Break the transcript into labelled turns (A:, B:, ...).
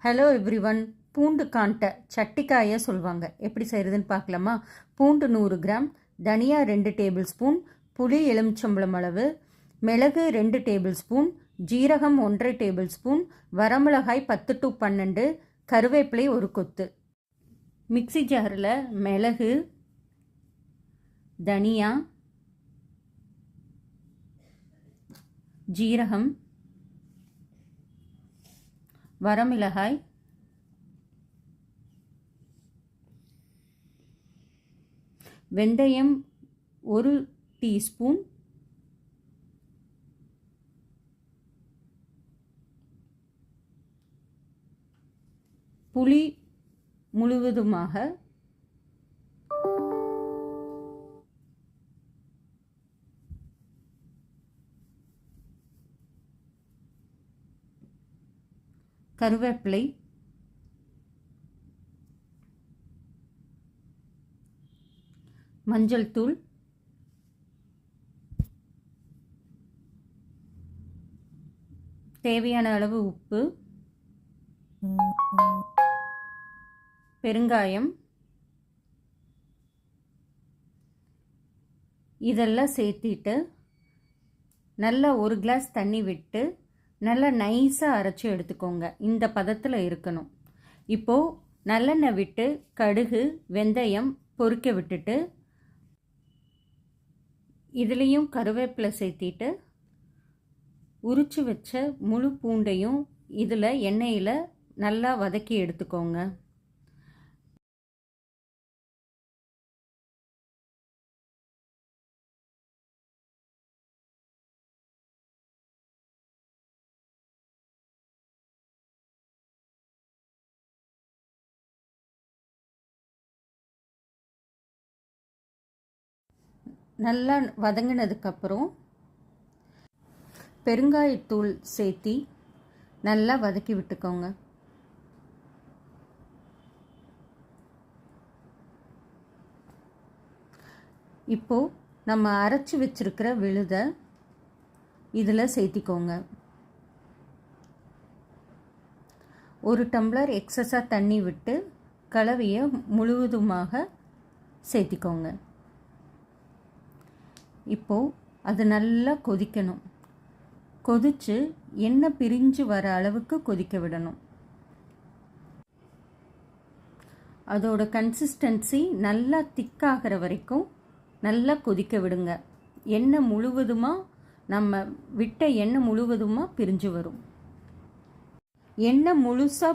A: Hello everyone. பூண்டு காண்ட சட்டிக்காயை சொல்லுவாங்க. எப்படி செய்கிறதுன்னு பார்க்கலாமா? பூண்டு 100 கிராம், தனியா 2 டேபிள் ஸ்பூன், புளி எலுமிச்சம்பழம் அளவு, மிளகு 2 டேபிள் ஸ்பூன், ஜீரகம் 1 டேபிள் ஸ்பூன், வரமிளகாய் 10 to 12, கருவேப்பிலை 1 கொத்து. மிக்சி ஜாரில் மிளகு, தனியா, ஜீரகம், வரமிளகாய், வெந்தயம் 1 டீஸ்பூன், புளி முழுவதுமாக, கருவேப்பிலை, மஞ்சள் தூள், தேவையான அளவு உப்பு, பெருங்காயம், இதெல்லாம் சேர்த்திட்டு நல்லா 1 கிளாஸ் தண்ணி விட்டு நல்லா நைஸாக அரைச்சி எடுத்துக்கோங்க. இந்த பதத்தில் இருக்கணும். இப்போது நல்லெண்ணெய் விட்டு கடுகு வெந்தயம் பொரிக்க விட்டுட்டு இதுலேயும் கருவேப்பிலை சேர்த்திட்டு உரித்து வச்ச முழு பூண்டையும் இதில் எண்ணெயில் நல்லா வதக்கி எடுத்துக்கோங்க. நல்லா வதங்கினதுக்கப்புறம் பெருங்காயத்தூள் சேர்த்தி நல்லா வதக்கி விட்டுக்கோங்க. இப்போது நம்ம அரைச்சி வச்சிருக்கிற விழுதை இதில் சேர்த்திக்கோங்க. 1 டம்ளர் எக்ஸஸாக தண்ணி விட்டு கலவையை முழுவதுமாக சேர்த்திக்கோங்க. இப்போது அது நல்லா கொதிக்கணும். கொதித்து எண்ணெய் பிரிஞ்சு வர அளவுக்கு கொதிக்க விடணும். அதோட கன்சிஸ்டன்சி நல்லா திக்காகிற வரைக்கும் நல்லா கொதிக்க விடுங்க. எண்ணெய் முழுவதுமாக நம்ம விட்ட எண்ணெய் முழுவதுமாக பிரிஞ்சு வரும். எண்ணெய் முழுசாக